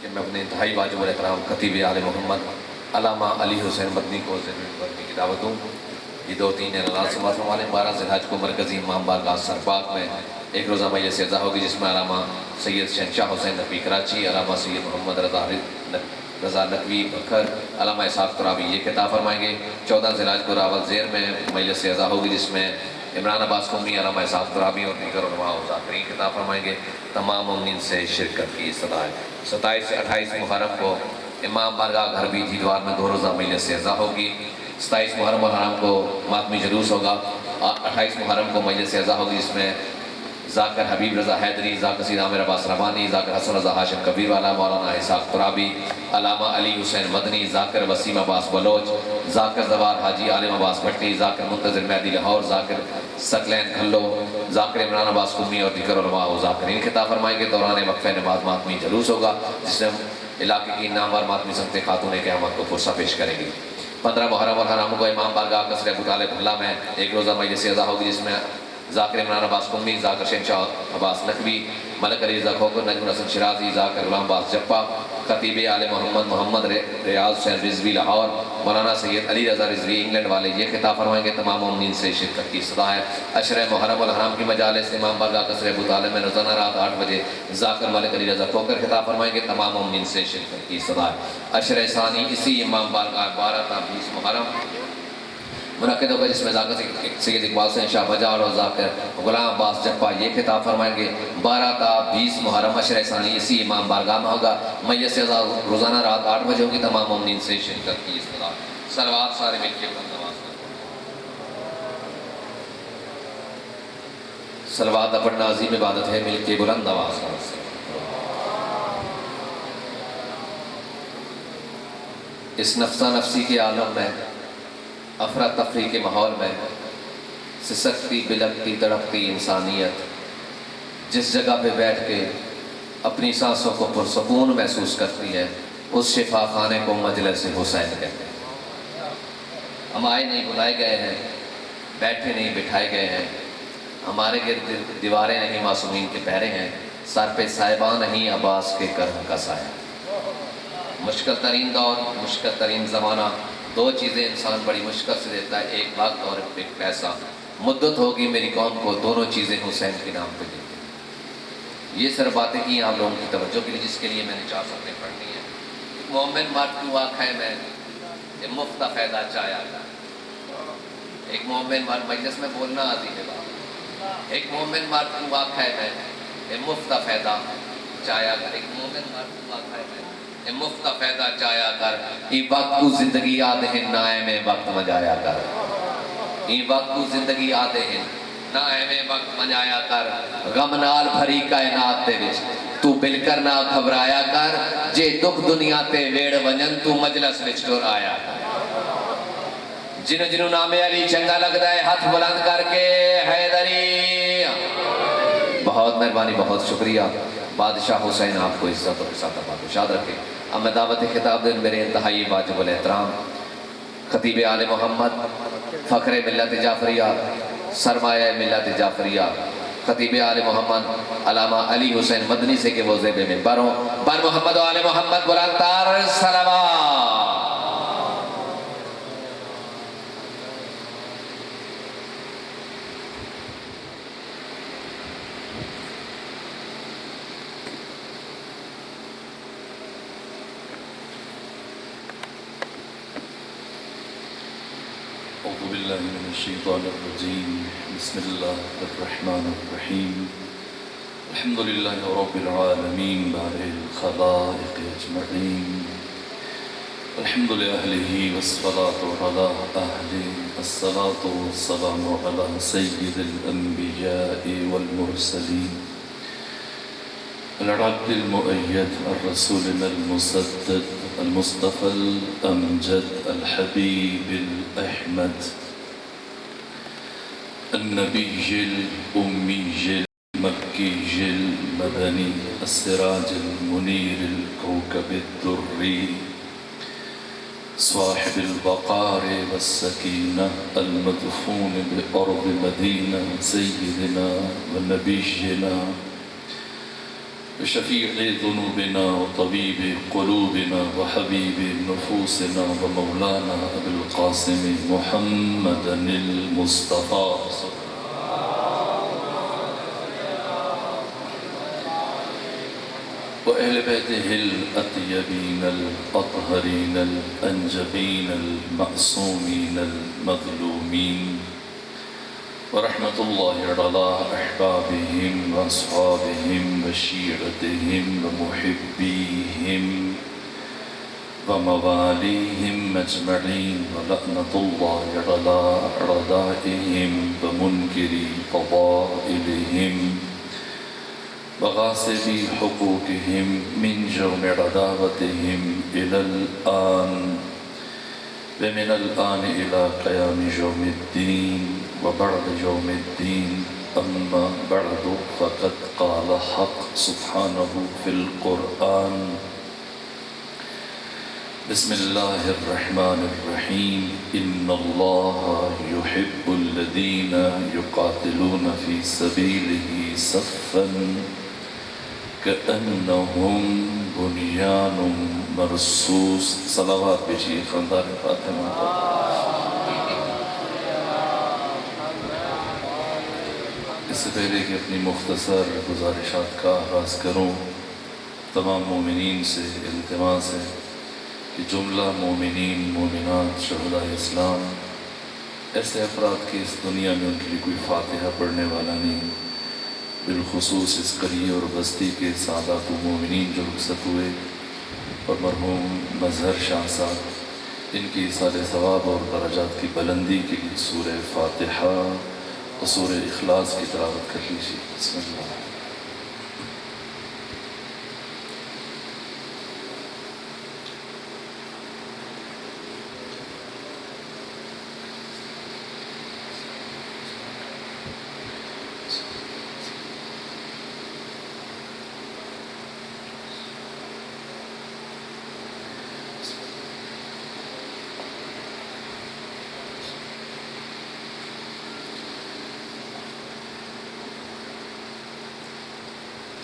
کہ میں اپنے انتہائی واجب الاحترام خطیب آل محمد علامہ علی حسین مدنی کو ضرورت کی دعوت دوں. یہ 2-3 اللہ والے 12 ذی الحج کو مرکزی امام بارگاہ سرپاک میں ایک روزہ مجلس عزا ہوگی، جس میں علامہ سید شہنشاہ حسین نقوی کراچی، علامہ سید محمد رضا نقوی بکھر، علامہ اسحاق ترابی یہ خطاب فرمائیں گے. 14 ذی الحج کو راول زیر میں مجلس عزا ہوگی، جس میں عمران عباس قمی، علامہ اسحاق ترابی اور دیگر علماء و ذاکرین خطاب فرمائیں گے. تمام مومنین سے شرکت کی استدعا ہے. 27 سے 28 محرم کو امام بارگاہ گھر بھی جیدوار میں 2 روزہ مجلس عزا ہوگی. 27 محرم الحرام کو ماتمی جلوس ہوگا. 28 محرم کو مجلس عزا ہوگی، جس میں ذاکر حبیب رضا حیدری، ذاکر سید عامر عباس ربانی، ذاکر حسن رضا ہاشم کبیر والا، مولانا اسحاق ترابی، علامہ علی حسین مدنی، ذاکر وسیم عباس بلوچ، ذاکر زوار حاجی عالم عباس بھٹی، ذاکر منتظر مہدی لاہور، ذاکر سکلین کھلو، ذاکر عمران عباس قمی اور دیگر علماء و ذاکرین خطاب فرمائیں گے. دوران وقفہ نماز ماتمی جلوس ہوگا، جس میں علاقے کی نامور ماتمی سنگت خاتون قیامت کو فرصہ پیش کریں گی. 15 محرم الحرام کو امام بارگاہ قصر ابو طالب بھلا میں ایک روزہ مجلس عزا ہوگی، جس میں ذاکر عمران عباس قمی، ذاکر شہنشاہ عباس نقوی، ملک علی رضا کھوکر، نجم الحسن شرازی، ذاکر غلام عباس جپا، خطیب آل محمد محمد ریاض حسین رضوی لاہور، مولانا سید علی رضا رضوی انگلینڈ والے یہ خطاب فرمائیں گے. تمام مومنین سے شرکت کی استدعا ہے. عشرہ محرم الحرام کی مجالس امام بارگاہ قصر ابو طالب میں روزانہ رات 8 بجے ذاکر ملک علی رضا کھوکر خطاب فرمائیں گے. تمام مومنین سے شرکت کی استدعا ہے. عشرہ ثانی اسی امام بارگاہ 12 تا 20 محرم منعقد ہوگا، جس میں ذاکر سید اقبال حسین شاہ بجار اور ذاکر غلام عباس جپا یہ خطاب فرمائیں گے. 12 تا 20 محرم عشرہ ثانی اسی امام بارگاہ میں ہوگا. مجلس عزا روزانہ رات 8 بجے ہوگی. تمام مومنین سے شرکت کی استدعا. صلوات سارے مل کے بلند آواز میں صلوات پڑھنا عظیم عبادت ہے. مل کے بلند آواز میں اس نفسہ نفسی کے عالم میں، افراتفری کے ماحول میں، سسکتی بلکتی تڑپتی انسانیت جس جگہ پہ بیٹھ کے اپنی سانسوں کو پرسکون محسوس کرتی ہے، اس شفا خانے کو مجلس حسین کہتے ہیں. ہم آئے نہیں بلائے گئے ہیں، بیٹھے نہیں بٹھائے گئے ہیں. ہمارے گرد دیواریں نہیں معصومین کے پیرے ہیں، سر پہ صاحبان نہیں عباس کے کرم کا سایہ. مشکل ترین دور، مشکل ترین زمانہ، 2 چیزیں انسان بڑی مشکل سے دیتا ہے، ایک وقت اور ایک پیسہ. مدت ہوگی میری قوم کو دونوں چیزیں حسین کے نام پہ دیتے ہیں. یہ سر باتیں کی آپ لوگوں کی توجہ کے لیے، جس کے لیے میں نے 4 صفحے پڑھنی ہیں. مومن مرد کو آنکھیں میں یہ مفت فائدہ چایا گا. ایک مومن مرد مجلس میں بولنا آتی ہے بات. ایک مومن مرد کو آنکھیں میں یہ مفت فائدہ چایا گا. ایک مومن مرد کو آنکھیں میں مفت فائدہ چایا کر. ای وقت کو زندگی آدھے ہیں نائم وقت مجایا کر. ای وقت کو زندگی آدھے ہیں نائم وقت مجایا کر. غم نال بھری کائنات دے وچ تو بل کر نہ گھبرایا کر. جے دکھ دنیا تے ویڑ ونجن تو مجلس وچ ٹر آیا کر. جنہوں جنہوں نام علی چنگا لگتا ہے ہاتھ بلند کر کے حیدری. بہت مہربانی، بہت شکریہ. بادشاہ حسین آپ کو عزت اور عزت شاد رکھے. اب میں دعوت خطاب دن میرے انتہائی واجب الاحترام خطیب آل محمد، فخر ملت جعفریہ، سرمایہ ملت جعفریہ، خطیب آل محمد علامہ علی حسین مدنی سے کہ وہ زیب منبر ہوں. بر محمد و آل محمد بلند تار صلوات. أعوذ بالله من الشيطان الرجيم. بسم الله الرحمن الرحيم. الحمد لله رب العالمين بارئ الخلائق أجمعين. الحمد لأهله والصلاة على أهله. الصلاة والسلام على سيد الأنبياء والمرسلين العبد المؤيد الرسول المسدد المصطفى الأمجد الحبيب الأحمد النبي الأمي المكي المدني السراج المنير الكوكب الدري صاحب الوقار والسكينة المدفون بأرض مدينة سيدنا ونبينا بشفيع ذنوبنا وطبيب قلوبنا وحبيب نفوسنا ومولانا أبي القاسم محمدا المصطفى وأهل بيته الأطيبين الأطهرين الأنجبين المعصومين المظلومين ورحمة الله على أحبابهم وأصحابهم وشيعتهم ومحبيهم ومواليهم أجمعين ولعنة الله على أعدائهم ومنكري فضائلهم وغاصبي حقوقهم من جرم عداوتهم إلى الآن ومن الآن إلى قيام يوم الدين وبعد يوم الدين أما بعد فقد قال حق سبحانه في القرآن بسم الله الرحمن الرحيم إن الله يحب الذين يقاتلون في سبيله صفا كأنهم بنيان مرصوص صلوات بشي خاندان فاطمہ اس سے پہلے کہ اپنی مختصر گزارشات کا آغاز کروں تمام مومنین سے التماس ہے کہ جملہ مومنین مومنات شہداء اسلام ایسے افراد کی اس دنیا میں ان کے لیے کوئی فاتحہ پڑھنے والا نہیں، بالخصوص اس قریہ اور بستی کے سادات و مومنین جو رخصت ہوئے اور مرحوم مظہر شاہ صاحب، ان کی ایصال ثواب اور درجات کی بلندی کے لیے سورہ فاتحہ اور سورہ اخلاص کی تلاوت کر لیجیے۔ بسم اللہ۔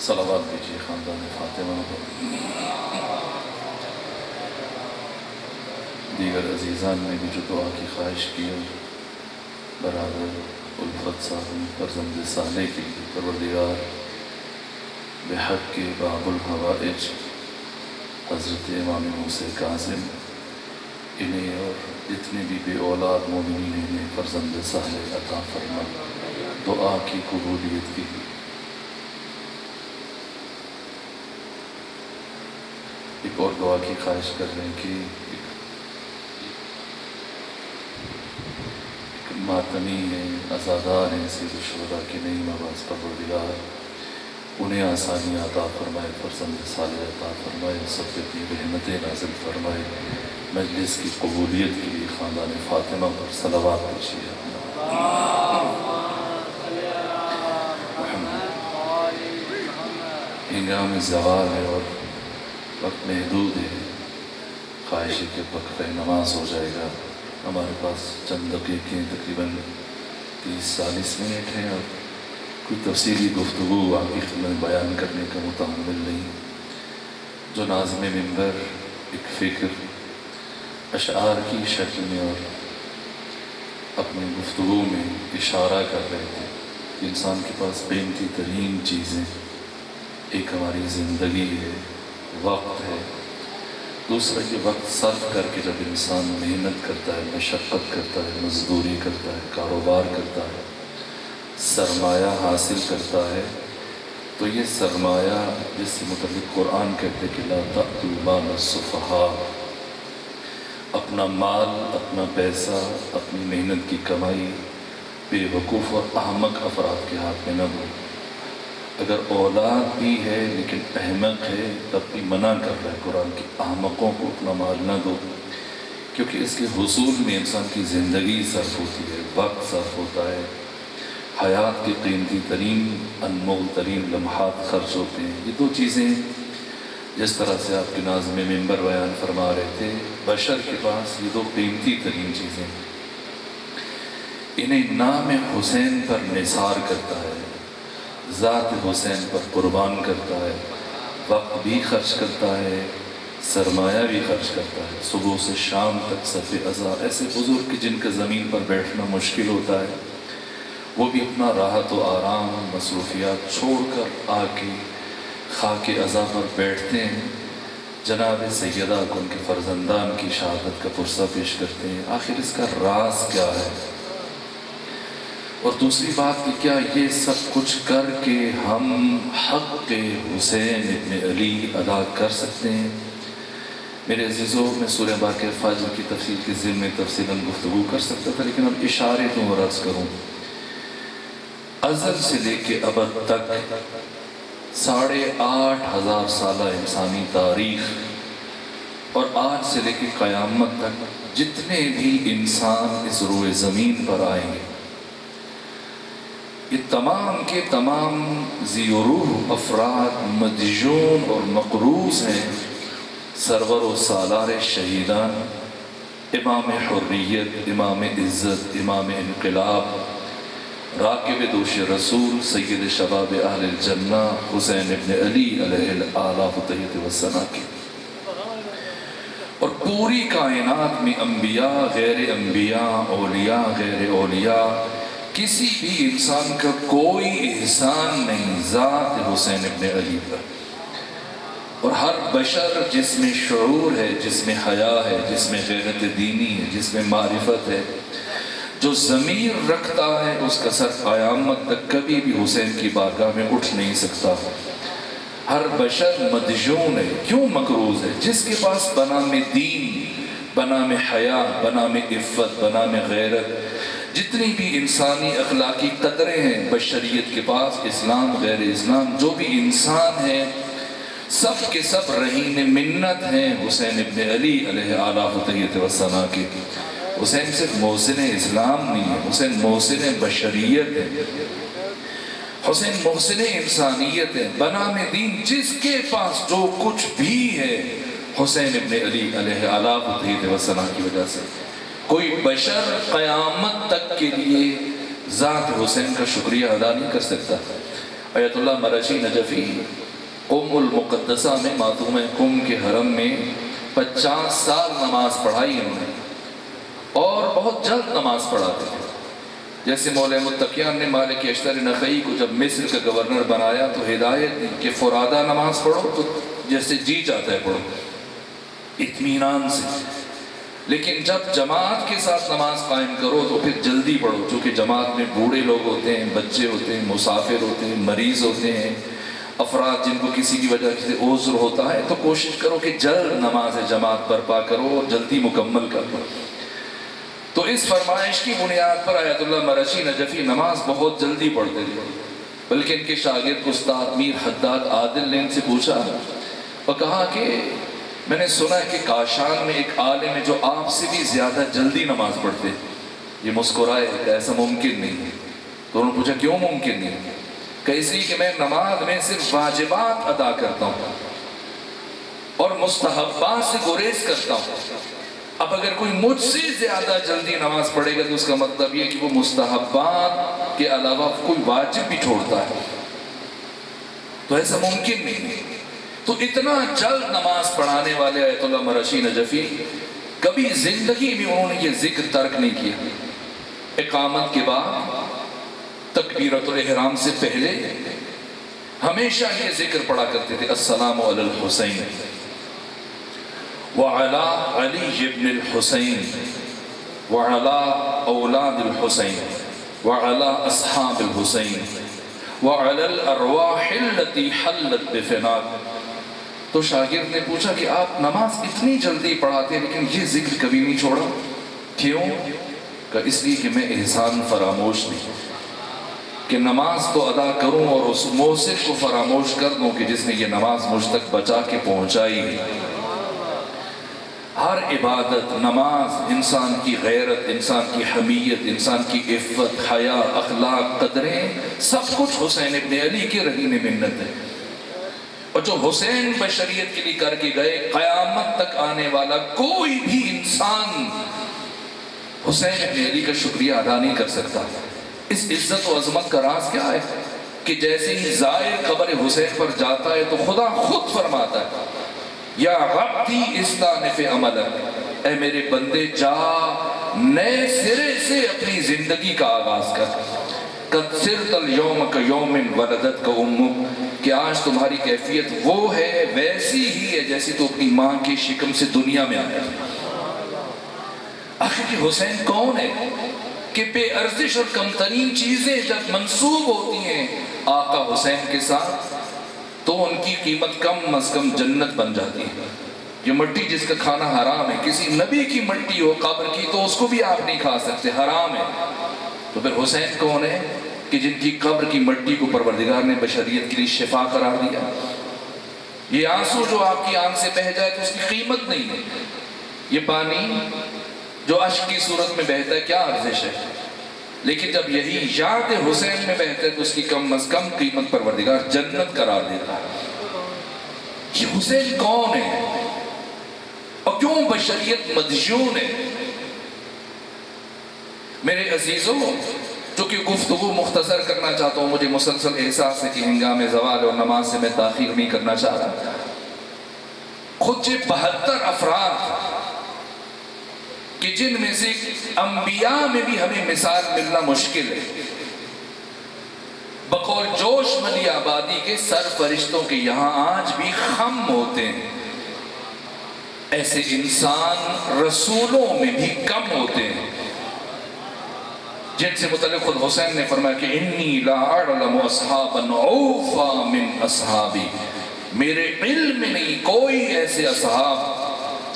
صلوات دیجیے خاندان فاطمہ پر۔ دیگر عزیزان نے بھی جو دعا کی خواہش کی ہے، برادر الفت صاحب فرزند صالح کے لیے پروردگار بحق کے باب الحوائج حضرت امام موسیٰ کاظم انہیں اور جتنے بھی بے اولاد مومنین انہیں فرزند صالح عطا فرما، دعا کی قبولیت کی۔ ایک اور دعا کی خواہش کر رہے ہیں کہ ایک ماتمی ہیں، عزادار ہیں، سید الشہداء کی نئی آواز پروردگار انہیں آسانیاں عطا فرمائے، فرزند صالح عطا فرمائے، سب پہ اپنی رحمتیں نازل فرمائے۔ مجلس کی قبولیت کے لیے خاندان فاطمہ پر صلوات دیجیے۔ ہنگام زوال ہے اور وقت محدود ہے، خواہش ہے کہ وقفہ نماز ہو جائے گا۔ ہمارے پاس چند دقیقیں تقریباً 30-40 منٹ ہیں اور کوئی تفصیلی گفتگو آپ کی خدمت بیان کرنے کا متحمل نہیں۔ جو ناظم منبر ایک فکر اشعار کی شکل میں اور اپنی گفتگو میں اشارہ کر رہے تھے کہ انسان کے پاس قیمتی ترین چیزیں، ایک ہماری زندگی ہے، وقت ہے، دوسرا یہ وقت صرف کر کے جب انسان محنت کرتا ہے، مشقت کرتا ہے، مزدوری کرتا ہے، کاروبار کرتا ہے، سرمایہ حاصل کرتا ہے، تو یہ سرمایہ جس سے متعلق قرآن کہتے کہ لا تأکلوا مال السفہاء، اپنا مال، اپنا پیسہ، اپنی محنت کی کمائی بے وقوف اور احمق افراد کے ہاتھ میں نہ دو۔ اگر اولاد بھی ہے لیکن احمق ہے تب بھی منع کر رہا ہے قرآن کی احمقوں کو اپنا مال نہ دو، کیونکہ اس کے حصول میں انسان کی زندگی صرف ہوتی ہے، وقت صرف ہوتا ہے، حیات کے قیمتی ترین انمول ترین لمحات خرچ ہوتے ہیں۔ یہ دو چیزیں جس طرح سے آپ کے ناظم منبر بیان فرما رہے تھے، بشر کے پاس یہ دو قیمتی ترین چیزیں، انہیں نام حسین پر نثار کرتا ہے، ذات حسین پر قربان کرتا ہے، وقت بھی خرچ کرتا ہے، سرمایہ بھی خرچ کرتا ہے، صبح سے شام تک صف ازا. ایسے بزرگ جن کا زمین پر بیٹھنا مشکل ہوتا ہے، وہ بھی اپنا راحت و آرام مصروفیات چھوڑ کر آ کے خاک ازا پر بیٹھتے ہیں، جناب سیدہ کو ان کے فرزندان کی شہادت کا پرسہ پیش کرتے ہیں. آخر اس کا راز کیا ہے؟ اور دوسری بات کہ کیا یہ سب کچھ کر کے ہم حق حسین ابن علی ادا کر سکتے ہیں؟ میرے عزیزوں، میں سورہ باقر فجر کی تفصیل کے ذیل میں تفصیلاً گفتگو کر سکتا تھا، لیکن اب اشارے تو عرض کروں. ازل سے لے کے ابد تک 8,500 سالہ انسانی تاریخ اور آج سے لے کے قیامت تک جتنے بھی انسان اس روئے زمین پر آئیں گے، یہ تمام کے تمام ذی روح افراد مدیون اور مقروض ہیں سرور و سالار شہیدان، امام حریت، امام عزت، امام انقلاب، راکب دوش رسول، سید شباب اہل الجنہ حسین ابن علی علیہ الآلہ تحیت والثناء کی. اور پوری کائنات میں انبیاء، غیر انبیاء، اولیاء، غیر اولیاء، کسی بھی انسان کا کوئی احسان نہیں ذات حسین ابن علی پر. اور ہر بشر جس میں شعور ہے، جس میں حیا ہے، جس میں غیرت دینی ہے، جس میں معرفت ہے، جو ضمیر رکھتا ہے، اس کا سر قیامت تک کبھی بھی حسین کی بارگاہ میں اٹھ نہیں سکتا. ہر بشر مدیون ہے. کیوں مقروض ہے؟ جس کے پاس بنام دین، بنام حیا، بنام عفت، بنام غیرت، جتنی بھی انسانی اخلاقی قدریں ہیں بشریت کے پاس، اسلام، غیر اسلام، جو بھی انسان ہے، سب کے سب رہین منت ہیں حسین ابن علی علیہ آلہ تحیت والثناء کے. حسین صرف محسن اسلام نہیں ہے، حسین محسن بشریت ہے، حسین محسن انسانیت ہے، بنام دین. جس کے پاس جو کچھ بھی ہے حسین ابن علی علیہ آلہ تحیت والثناء کی وجہ سے. کوئی بشر قیامت تک کے لیے ذات حسین کا شکریہ ادا نہیں کر سکتا. آیت اللہ مرشی نجفی قم المقدسہ میں، ماتوم قم کے حرم میں 50 سال نماز پڑھائی انہوں نے، اور بہت جلد نماز پڑھاتے تھے. جیسے مولا متقیان نے مالک اشتر نخعی کو جب مصر کا گورنر بنایا تو ہدایت دی کہ فرادہ نماز پڑھو تو جیسے جی چاہتا ہے پڑھو، اطمینان سے. لیکن جب جماعت کے ساتھ نماز قائم کرو تو پھر جلدی پڑھو، چونکہ جماعت میں بوڑھے لوگ ہوتے ہیں، بچے ہوتے ہیں، مسافر ہوتے ہیں، مریض ہوتے ہیں، افراد جن کو کسی کی وجہ سے عذر ہوتا ہے، تو کوشش کرو کہ جلد نماز جماعت برپا کرو اور جلدی مکمل کرو. تو اس فرمائش کی بنیاد پر آیت اللہ مرشی نجفی نماز بہت جلدی پڑھتے تھے. بلکہ ان کے شاگرد استاد میر حداد عادل نے ان سے پوچھا اور کہا کہ میں نے سنا ہے کہ کاشان میں ایک عالم ہے جو آپ سے بھی زیادہ جلدی نماز پڑھتے. یہ مسکرائے کہ ایسا ممکن نہیں ہے. تو انہوں نے پوچھا کیوں ممکن نہیں ہے؟ کہ اس لیے کہ میں نماز میں صرف واجبات ادا کرتا ہوں اور مستحبات سے گریز کرتا ہوں. اب اگر کوئی مجھ سے زیادہ جلدی نماز پڑھے گا تو اس کا مطلب یہ کہ وہ مستحبات کے علاوہ کوئی واجب بھی چھوڑتا ہے. تو ایسا ممکن نہیں ہے. تو اتنا جلد نماز پڑھانے والے آیت اللہ مرشی نجفی کبھی زندگی میں انہوں نے یہ ذکر ترک نہیں کیا. اقامت کے بعد، تکبیرۃ الاحرام سے پہلے ہمیشہ یہ ذکر پڑھا کرتے تھے، السلام علی الحسین وعلی علی ابن الحسین وعلی اولاد الحسین وعلی اصحاب الحسین وعلی الارواح التي حلت بفناک. تو شاگرد نے پوچھا کہ آپ نماز اتنی جلدی پڑھاتے ہیں لیکن یہ ذکر کبھی نہیں چھوڑا، کیوں؟ کہ اس لیے کہ میں احسان فراموش نہیں، کہ نماز تو ادا کروں اور اس محسن کو فراموش کر دوں کہ جس نے یہ نماز مجھ تک بچا کے پہنچائی. ہر عبادت، نماز، انسان کی غیرت، انسان کی حمیت، انسان کی عفت، حیا، اخلاق، قدریں، سب کچھ حسین ابن علی کے رہین منت ہے. اور جو حسین بشریت کے لیے کر کے گئے، قیامت تک آنے والا کوئی بھی انسان حسین ابن علی کا شکریہ ادا نہیں کر سکتا. اس عزت و عظمت کا راز کیا ہے کہ جیسے ہی زائر قبر حسین پر جاتا ہے تو خدا خود فرماتا ہے یا عبدی استانف عملک، اے میرے بندے جا نئے سرے سے اپنی زندگی کا آغاز کر، قد صرت اليوم کیوم ولدت کا امک، کہ آج تمہاری کیفیت وہ ہے ویسی ہی ہے جیسی تو اپنی ماں کی شکم سے دنیا میں آیا۔ آخر یہ حسین کون ہے کہ بے ارزش اور کمترین چیزیں جب منسوب ہوتی ہیں آقا حسین کے ساتھ تو ان کی قیمت کم از کم جنت بن جاتی ہے۔ یہ مٹی جس کا کھانا حرام ہے، کسی نبی کی مٹی ہو قبر کی تو اس کو بھی آپ نہیں کھا سکتے، حرام ہے۔ تو پھر حسین کون ہے کہ جن کی قبر کی مٹی کو پروردگار نے بشریت کے لیے شفا قرار دیا؟ یہ آنسو جو آپ کی آنکھ سے بہہ جائے تو اس کی قیمت نہیں ہے، یہ پانی جو اشک کی صورت میں بہتا ہے کیا ارزش ہے، لیکن جب یہی یاد حسین میں بہتا ہے تو اس کی کم از کم قیمت پروردگار جنت قرار دیتا ہے۔ یہ حسین کون ہے اور کیوں بشریت مدیون ہے؟ میرے عزیزوں، جو کہ گفتگو مختصر کرنا چاہتا ہوں، مجھے مسلسل احساس ہے کہ ہنگام زوال اور نماز سے میں تاخیر نہیں کرنا چاہ رہا۔ خود 72 افراد کہ جن میں سے انبیاء میں بھی ہمیں مثال ملنا مشکل ہے، بقول جوش ملی آبادی کے سر فرشتوں کے یہاں آج بھی خم ہوتے ہیں، ایسے انسان رسولوں میں بھی کم ہوتے ہیں، جن سے متعلق خود حسین نے فرمایا کہ انی لا اعلم اصحابا اوفا من اصحابی، میرے علم میں نہیں کوئی ایسے اصحاب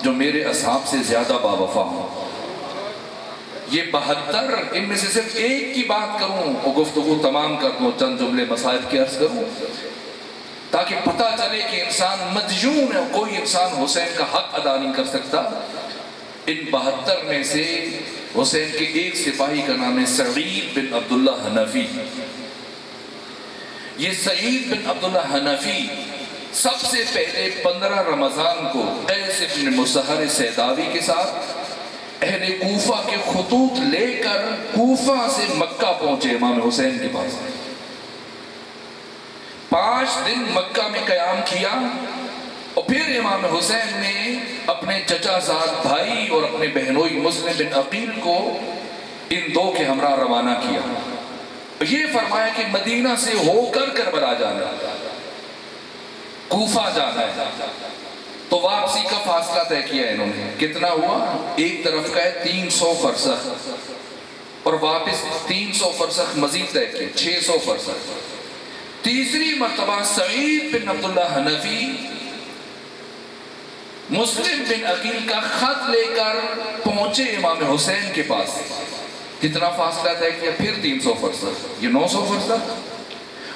جو میرے اصحاب سے زیادہ باوفا ہوں۔ یہ 72 ان میں سے صرف ایک کی بات کروں اور گفتگو تمام کر دوں، چند جملے مسائل کی عرض کروں تاکہ پتہ چلے کہ انسان مدیون ہے، کوئی انسان حسین کا حق ادا نہیں کر سکتا۔ ان 72 میں سے حسین کے ایک سپاہی کا نام ہے سعید بن عبداللہ حنفی۔ یہ سعید بن عبداللہ حنفی سب سے پہلے 15 رمضان کو قیس بن مسہر سیداوی کے ساتھ اہل کوفہ کے خطوط لے کر کوفہ سے مکہ پہنچے امام حسین کے پاس۔ 5 دن مکہ میں قیام کیا اور پھر امام حسین نے اپنے چچا زاد بھائی اور اپنے بہنوئی مسلم بن عقیل کو ان دو کے ہمراہ روانہ کیا۔ یہ فرمایا کہ مدینہ سے ہو کر کربلا جانا، کوفہ جانا ہے، تو واپسی کا فاصلہ طے کیا انہوں نے۔ کتنا ہوا؟ ایک طرف کا ہے 300 فرسخ اور واپس 300 فرسخ مزید طے کیا، 600 فرسخ۔ تیسری مرتبہ سعید بن عبداللہ حنفی مسلم بن عقیل کا خط لے کر پہنچے امام حسین کے پاس۔ کتنا فاصلہ طے کیا؟ پھر 300 فرسخ، یہ 900 فرسخ۔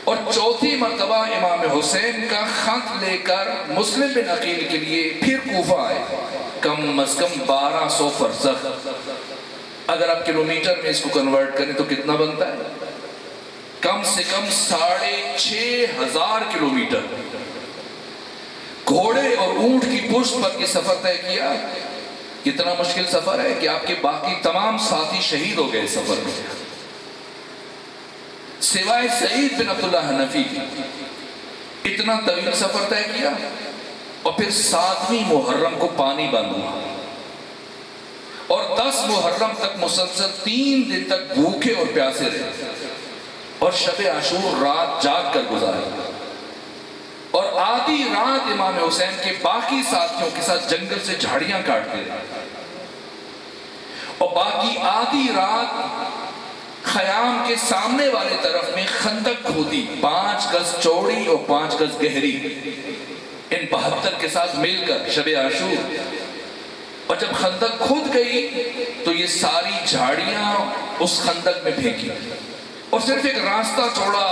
اور چوتھی مرتبہ امام حسین کا خط لے کر مسلم بن عقیل کے لیے پھر کوفہ آئے، کم از کم 1200 فرسخ۔ اگر آپ کلومیٹر میں اس کو کنورٹ کریں تو کتنا بنتا ہے؟ کم سے کم 6500 کلومیٹر۔ گھوڑے اور اونٹ کی پشت پر یہ سفر طے کیا۔ کتنا مشکل سفر ہے کہ آپ کے باقی تمام ساتھی شہید ہو گئے اس سفر میں، سوائے سعید بن عبداللہ حنفی کی۔ اتنا طویل سفر طے کیا اور پھر 7ویں محرم کو پانی بند ہوا اور 10 محرم تک مسلسل 3 دن تک بھوکے اور پیاسے رہے اور شب عاشور رات جاگ کر گزاری، اور آدھی رات امام حسین کے باقی ساتھیوں کے ساتھ جنگل سے جھاڑیاں کاٹتے رہے اور باقی آدھی رات خیام کے سامنے والے طرف میں خندق کھودی، 5 گز چوڑی اور 5 گز گہری، ان 72 کے ساتھ مل کر شب عاشور۔ اور جب خندق کھود گئی تو یہ ساری جھاڑیاں اس خندق میں پھینکی اور صرف ایک راستہ چھوڑا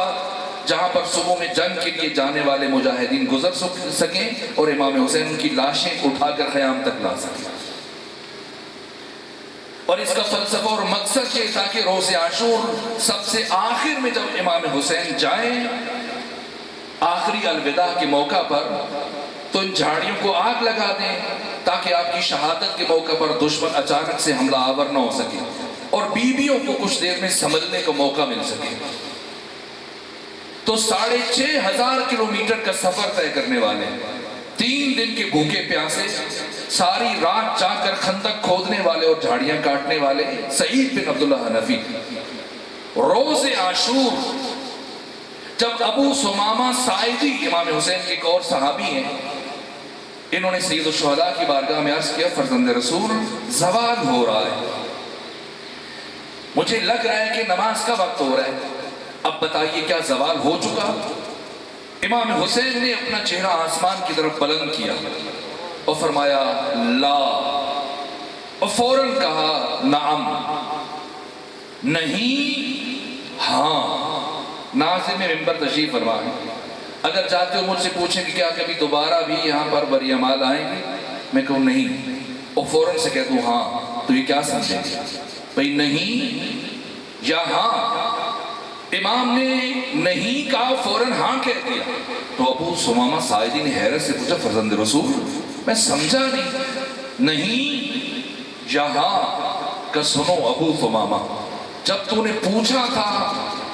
جہاں پر صبح میں جنگ کے لیے جانے والے مجاہدین گزر سکیں اور امام حسین ان کی لاشیں اٹھا کر خیام تک لا سکیں۔ اور اس کا فلسفہ اور مقصد یہ تھا کہ روز عاشور سب سے آخر میں جب امام حسین جائیں آخری الوداع کے موقع پر تو ان جھاڑیوں کو آگ لگا دیں تاکہ آپ کی شہادت کے موقع پر دشمن اچانک سے حملہ آور نہ ہو سکے اور بیویوں کو کچھ دیر میں سمجھنے کا موقع مل سکے۔ تو 6500 کلومیٹر کا سفر طے کرنے والے، 3 دن کے بھوکے پیاسے، ساری رات جا کر خندق کھودنے والے اور جھاڑیاں کاٹنے والے سعید بن عبداللہ حنفی، روز عاشور جب ابو ثمامہ ساعدی، امام حسین کے ایک اور صحابی ہیں، انہوں نے سید الشہداء کی بارگاہ میں عرض کیا فرزند رسول زوال ہو رہا ہے، مجھے لگ رہا ہے کہ نماز کا وقت ہو رہا ہے، اب بتائیے کیا زوال ہو چکا؟ امام حسین نے اپنا چہرہ آسمان کی طرف بلند کیا اور فرمایا لا، اور فوراً کہا نعم، نہیں ہاں۔ ناظم ممبر تشریف فرما ہے، اگر چاہتے ہو مجھ سے پوچھیں کہ کیا کبھی دوبارہ بھی یہاں پر بریمال آئیں گے، میں کہوں نہیں، اور فوراً سے کہہ دوں ہاں، تو یہ کیا سمجھیں گے بھئی نہیں یا ہاں؟ امام نے نہیں کہا، فوراً ہاں کہہ دیا، تو ابو ثمامہ ساعدی نے حیرت سے پوچھا فرزند رسول میں سمجھا نہیں یا ہاں؟ کہ سنو ابو ثمامہ، جب تو نے پوچھا تھا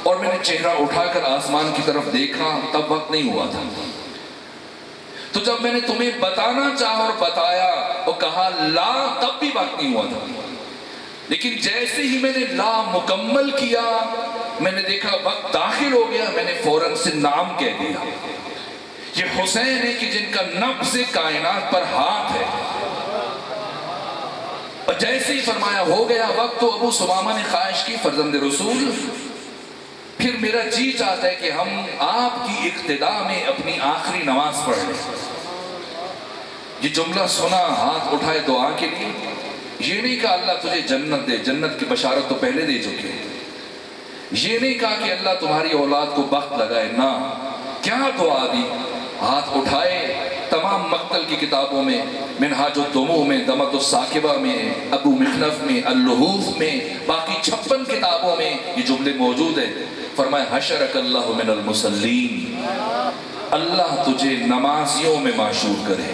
اور میں نے چہرہ اٹھا کر آسمان کی طرف دیکھا تب وقت نہیں ہوا تھا، تو جب میں نے تمہیں بتانا چاہا اور بتایا اور کہا لا تب بھی وقت نہیں ہوا تھا، لیکن جیسے ہی میں نے لا مکمل کیا میں نے دیکھا وقت داخل ہو گیا، میں نے فوراً سے نام کہہ دیا۔ یہ حسین ہے کہ جن کا نبض کائنات پر ہاتھ ہے، اور جیسے ہی فرمایا ہو گیا وقت، تو ابو ثمامہ نے خواہش کی فرزند رسول پھر میرا جی چاہتا ہے کہ ہم آپ کی اقتدا میں اپنی آخری نماز پڑھ لیں۔ یہ جملہ سنا، ہاتھ اٹھائے دعا کے لیے، یہ نہیں کہا اللہ تجھے جنت دے، جنت کی بشارت تو پہلے دے چکے، یہ نہیں کہا کہ اللہ تمہاری اولاد کو بخت لگائے، نہ، کیا دعا دی؟ ہاتھ اٹھائے، تمام مقتل کی کتابوں میں، منہاج الدموع میں، دمۃ الثاقبہ میں، ابو مخنف میں، اللحوف میں، باقی 56 کتابوں میں یہ جملے موجود ہیں۔ فرمایا حشرک اللہ من المصلین، اللہ تجھے نمازیوں میں معشور کرے۔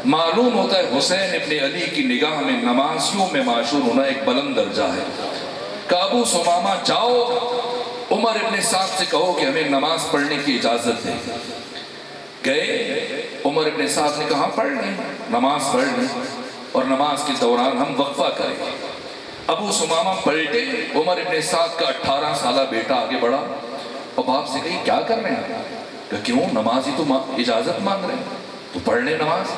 معلوم ہوتا ہے حسین ابن علی کی نگاہ میں نمازیوں میں معشور ہونا ایک بلند درجہ ہے۔ کہ ابو ثمامہ جاؤ عمر ابن سعد سے کہو کہ ہمیں نماز پڑھنے کی اجازت دے۔ گئے، عمر ابن سعد نے کہا پڑھ لیں، نماز پڑھ لیں، اور نماز کے دوران ہم وقفہ کریں۔ ابو ثمامہ پلٹے، عمر ابن سعد کا 18 سالہ بیٹا آگے بڑھا اور باپ سے کہی کیا کر رہے ہیں؟ کہ کیوں، نماز ہی تو اجازت مانگ رہے ہیں، تو پڑھ لیں نماز۔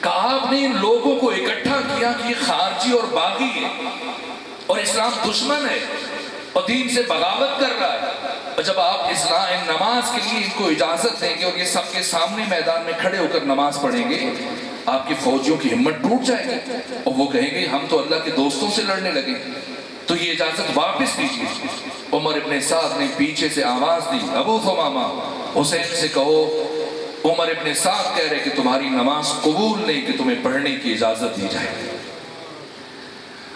کہ آپ نے ان لوگوں کو اکٹھا کیا کہ یہ خارجی اور باغی ہے اور اسلام دشمن ہے اور دین سے بغاوت کر رہا ہے، اور جب آپ اسلام نماز کے لیے ان کو اجازت دیں گے اور یہ سب کے سامنے میدان میں کھڑے ہو کر نماز پڑھیں گے، آپ کی فوجیوں کی ہمت ٹوٹ جائے گی اور وہ کہیں گے ہم تو اللہ کے دوستوں سے لڑنے لگے، تو یہ اجازت واپس لیجیے۔ عمر ابن سعد نے پیچھے سے آواز دی، ابو ثمامہ حسین سے کہو عمر ابن سعد کہہ رہے کہ تمہاری نماز قبول نہیں کہ تمہیں پڑھنے کی اجازت دی جائے۔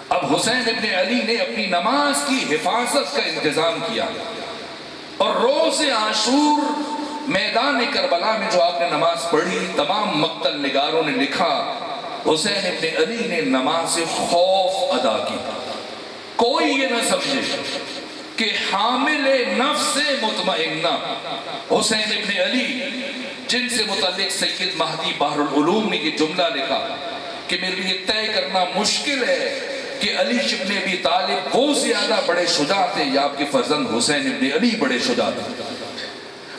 اب حسین ابن علی نے اپنی نماز کی حفاظت کا انتظام کیا، اور روز عاشور میدان کربلا میں جو آپ نے نماز پڑھی، تمام مقتل نگاروں نے لکھا حسین ابن علی نے نماز خوف ادا کی۔ کوئی یہ نہ سمجھے کہ حامل نفس مطمئنہ حسین ابن علی، جن سے متعلق سید مہدی بحر العلوم نے یہ جملہ لکھا کہ میرے لیے طے کرنا مشکل ہے کہ علی ابن ابی طالب وہ زیادہ بڑے شجاع تھے یا آپ کے فرزند حسین ابن علی بڑے شجاع تھے۔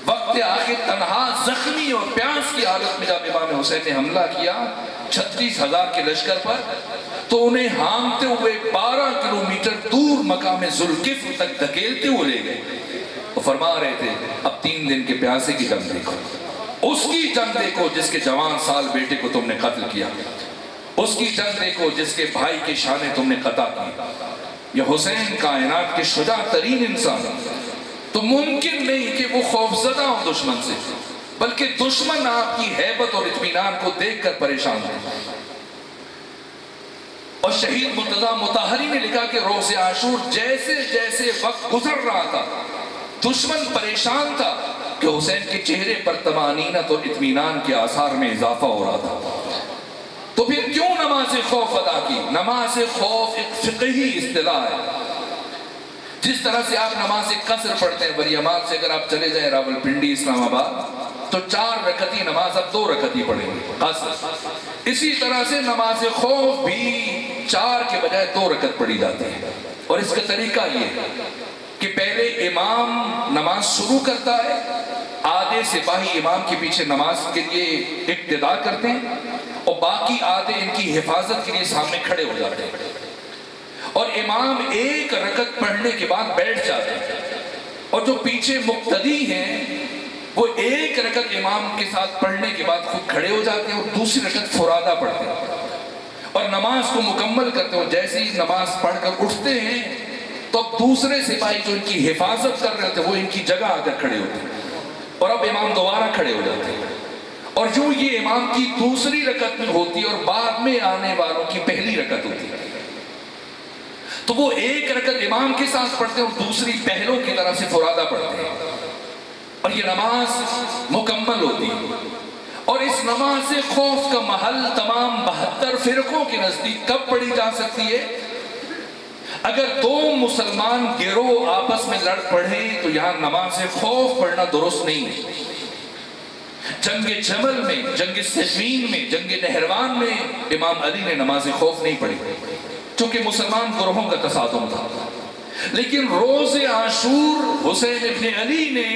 وقت آخر تنہا زخمی اور پیاس کی حالت میں جب امام حسین نے حملہ کیا 36,000 کے لشکر پر، تو انہیں ہانگتے ہوئے 12 کلومیٹر دور مقام ذوالکفل تک دھکیلتے ہوئے لے گئے اور فرما رہے تھے اب 3 دن کے پیاسے کی جنگ دیکھو، اس کی جنگ دیکھو جس کے جوان سال بیٹے کو تم نے قتل کیا، اس کی جنگ دیکھو جس کے بھائی کے شانے تم نے قطع کی۔ یہ حسین کائنات کے شجاع ترین انسان، تو ممکن نہیں کہ وہ خوفزدہ ہوں دشمن سے، بلکہ دشمن آپ کی ہیبت اور اطمینان کو دیکھ کر پریشان ہے۔ اور شہید مرتضیٰ مطہری نے لکھا کہ روز عاشور جیسے جیسے وقت گزر رہا تھا دشمن پریشان تھا کہ حسین کے چہرے پر طمانینت اور اطمینان کے آثار میں اضافہ ہو رہا تھا۔ تو پھر کیوں نماز خوف ادا کی؟ نماز خوف ایک فقہی اصطلاح ہے جس طرح سے آپ نماز قصر پڑھتے ہیں بریامال سے اگر آپ چلے جائیں راولپنڈی اسلام آباد تو 4 رکعتی نماز اب 2 رکعتی پڑھیں گے قصر. اسی طرح سے نماز خوف بھی 4 کے بجائے 2 رکعت پڑھی جاتی ہے. اور اس کا طریقہ یہ ہے کہ پہلے امام نماز شروع کرتا ہے, آدھے سپاہی امام کے پیچھے نماز کے لیے اقتدا کرتے ہیں اور باقی آدھے ان کی حفاظت کے لیے سامنے کھڑے ہو جاتے ہیں, اور امام 1 رکعت پڑھنے کے بعد بیٹھ جاتے ہیں, اور جو پیچھے مقتدی ہیں وہ 1 رکعت امام کے ساتھ پڑھنے کے بعد خود کھڑے ہو جاتے ہیں اور دوسری رکعت فرادہ پڑھتے ہیں اور نماز کو مکمل کرتے ہیں. جیسے ہی نماز پڑھ کر اٹھتے ہیں تو اب دوسرے سپاہی جو ان کی حفاظت کر رہے تھے وہ ان کی جگہ آ کر کھڑے ہوتے ہیں اور اب امام دوبارہ کھڑے ہو جاتے ہیں. اور جو یہ امام کی دوسری رکعت میں ہوتی ہے اور بعد میں آنے والوں کی پہلی رکعت ہوتی ہے, تو وہ 1 رکعت امام کے ساتھ پڑھتے ہیں اور دوسری پہلوں کی طرح سے فرادہ پڑھتے ہیں اور یہ نماز مکمل ہوتی ہے. اور اس نماز خوف کا محل تمام 72 فرقوں کے نزدیک کب پڑھی جا سکتی ہے؟ اگر 2 مسلمان گروہ آپس میں لڑ پڑے تو یہاں نماز خوف پڑھنا درست نہیں ہے. جنگ جمل میں, جنگ صفین میں, جنگ نہروان میں امام علی نے نماز خوف نہیں پڑھی چونکہ مسلمان گروہوں کا تصادم تھا. لیکن روز عاشور حسین ابن علی نے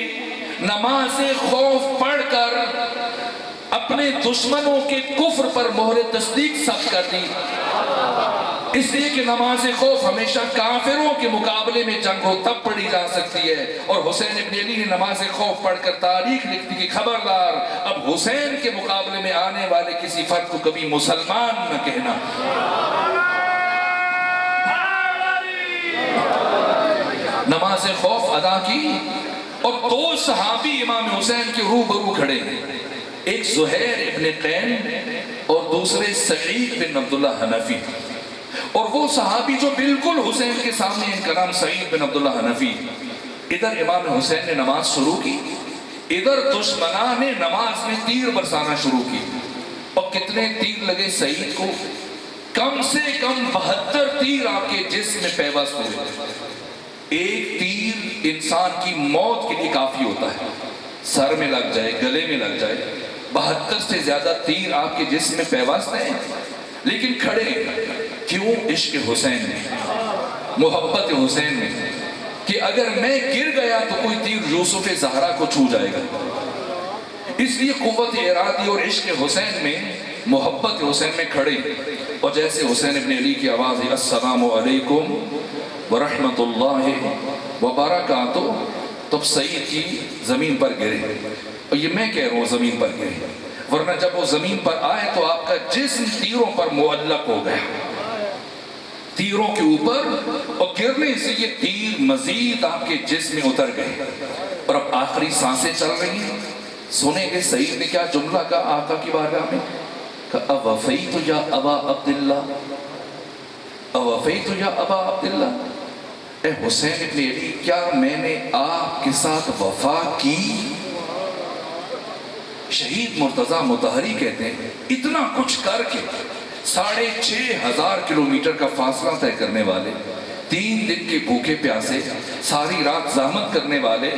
نماز خوف پڑھ کر اپنے دشمنوں کے کفر پر مہر تصدیق ثبت کر دی, اس لیے کہ نماز خوف ہمیشہ کافروں کے مقابلے میں جنگ ہو تب پڑھی جا سکتی ہے. اور حسین ابن علی نے نماز خوف پڑھ کر تاریخ لکھتی کہ خبردار اب حسین کے مقابلے میں آنے والے کسی فرد کو کبھی مسلمان نہ کہنا. نماز خوف ادا کی اور 2 صحابی امام حسین کے روبرو کھڑے ہیں, ایک زہیر ابن قین اور دوسرے سعید بن عبداللہ حنفی. اور وہ صحابی جو بالکل حسین کے سامنے, ان کا نام سعید بن عبداللہ حنفی. ادھر امام حسین نے نماز شروع کی, ادھر دشمنان نے نماز میں تیر برسانا شروع کی. اور کتنے تیر لگے سعید کو؟ کم سے کم 72 تیر آپ کے جسم میں پیوست ہوئے. ایک تیر انسان کی موت کے لیے کافی ہوتا ہے, سر میں لگ جائے, گلے میں لگ جائے. 72 سے زیادہ تیر آپ کے جسم میں پیوست ہیں, لیکن کھڑے کیوں؟ عشق حسین میں, محبت حسین میں, کہ اگر میں گر گیا تو کوئی تیر یوسف زہرا کو چھو جائے گا. اس لیے قوت ارادی اور عشق حسین میں, محبت حسین میں کھڑے. اور جیسے حسین ابن علی کی آواز ہے السلام علیکم ورحمت اللہ وبرکاتہ, تب سعید کی زمین پر گرے. اور یہ میں کہہ رہا ہوں زمین پر گرے, ورنہ جب وہ زمین پر آئے تو آپ کا جسم تیروں پر معلق ہو گیا, تیروں کے اوپر, اور گرنے سے یہ تیر مزید آپ کے جسم میں اتر گئے. اور اب آخری سانسیں چل رہی ہیں. سنیں گے سعید نے کیا جملہ کہا آقا کی بارگاہ میں, کہ اوفیت یا ابا عبداللہ, اوفیت یا ابا عبداللہ, اے حسین ابن علی کیا میں نے آپ کے ساتھ وفا کی؟ شہید مرتضیٰ مطہری کہتے ہیں اتنا کچھ کر کے 6,500 کلومیٹر کا فاصلہ طے کرنے والے, 3 دن کے بھوکے پیاسے, ساری رات زحمت کرنے والے,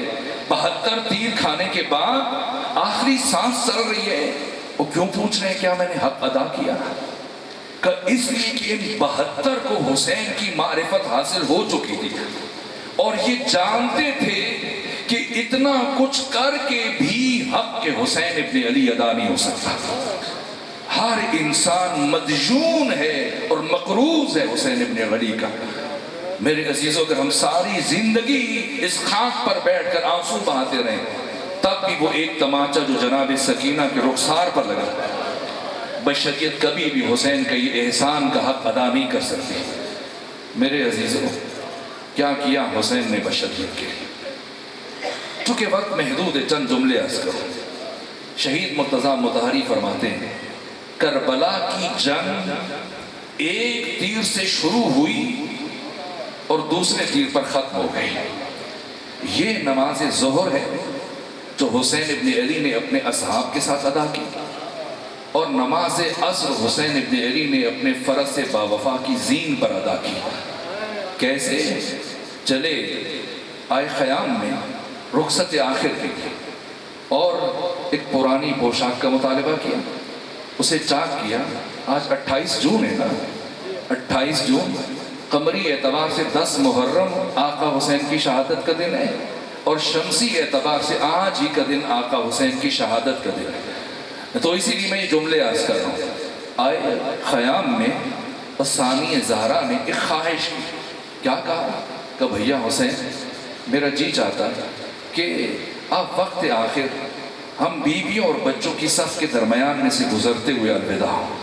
72 تیر کھانے کے بعد آخری سانس چل رہی ہے, وہ کیوں پوچھ رہے ہیں کیا میں نے حق ادا کیا؟ کہ اس لیے کہ ان 72 کو حسین کی معرفت حاصل ہو چکی تھی اور یہ جانتے تھے کہ اتنا کچھ کر کے بھی حق کے حسین ابن علی ادا نہیں ہو سکتا. ہر انسان مدیون ہے اور مقروض ہے حسین ابن علی کا. میرے عزیزوں اگر ہم ساری زندگی اس خاک پر بیٹھ کر آنسو بہاتے رہیں تب بھی وہ ایک تماچا جو جناب سکینہ کے رخسار پر لگا, بشریت کبھی بھی حسین کا یہ احسان کا حق ادا نہیں کر سکتی. میرے عزیزوں کیا کیا حسین نے بشریت کے لیے؟ چونکہ وقت محدود ہے چند جملے عرض کرو. شہید مرتضیٰ مطہری فرماتے ہیں کربلا کی جنگ ایک تیر سے شروع ہوئی اور دوسرے تیر پر ختم ہو گئی. یہ نماز ظہر ہے جو حسین ابن علی نے اپنے اصحاب کے ساتھ ادا کی, اور نماز عصر حسین ابن علی نے اپنے فرض سے باوفا کی زین پر ادا کی. کیسے؟ چلے آئے خیام میں رخصت آخر کے لیے اور ایک پرانی پوشاک کا مطالبہ کیا، اسے چاک کیا۔ آج 28 جون ہے نا، 28 جون قمری اعتبار سے 10 محرم آقا حسین کی شہادت کا دن ہے، اور شمسی اعتبار سے آج ہی کا دن آقا حسین کی شہادت کا دن ہے۔ تو اسی لیے میں یہ جملے عرض کر رہا ہوں۔ آئے خیام میں اور ثانی زہرا نے ایک خواہش کی، کیا کہا کہ بھیا حسین میرا جی چاہتا ہے کہ آپ وقت آخر ہم بیویوں اور بچوں کی صف کے درمیان میں سے گزرتے ہوئے الوداع ہوں۔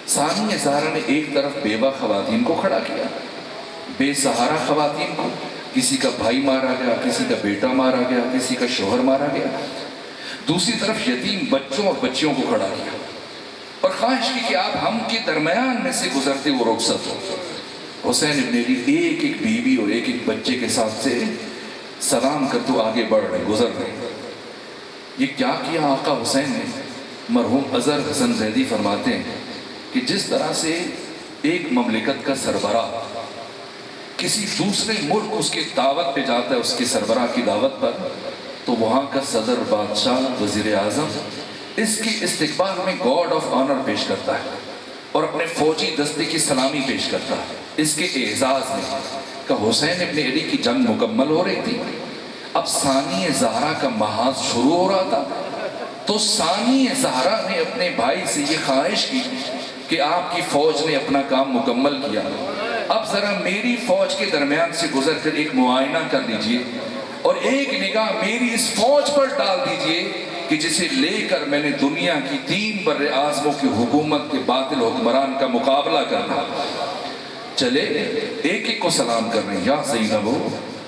ثانی زہرا نے ایک طرف بیوہ خواتین کو کھڑا کیا، بے سہارا خواتین کو، کسی کا بھائی مارا گیا، کسی کا بیٹا مارا گیا، کسی کا شوہر مارا گیا، دوسری طرف یتیم بچوں اور بچیوں کو کھڑا کیا، اور خواہش کی کہ آپ ہم کے درمیان میں سے گزرتے ہوئے رخصت ہو۔ حسین ابن علی ایک ایک بیوی اور ایک ایک بچے کے ساتھ سے سلام کر تو آگے بڑھ رہے، گزر رہے۔ یہ کیا کیا آقا حسین نے؟ مرحوم اظہر حسن زیدی فرماتے ہیں کہ جس طرح سے ایک مملکت کا سربراہ کسی دوسرے ملک اس کی دعوت پہ جاتا ہے، اس کے سربراہ کی دعوت پر، تو وہاں کا صدر، بادشاہ، وزیر اعظم اس کے استقبال میں گارڈ آف آنر پیش کرتا ہے اور اپنے فوجی دستے کی سلامی پیش کرتا ہے اس کے اعزاز میں کہ حسین ابن علی کی جنگ مکمل ہو رہی تھی، اب ثانی زہرا کا محاذ شروع ہو رہا تھا، تو ثانی زہرا نے اپنے بھائی سے یہ خواہش کی کہ آپ کی فوج نے اپنا کام مکمل کیا، اب ذرا میری فوج کے درمیان سے گزر کر ایک معائنہ کر لیجئے اور ایک نگاہ میری اس فوج پر ڈال دیجئے کہ جسے لے کر میں نے دنیا کی 3 بر اعظموں کی حکومت کے باطل حکمران کا مقابلہ کرنا۔ چلے ایک ایک کو سلام کر رہے ہیں، یا زینب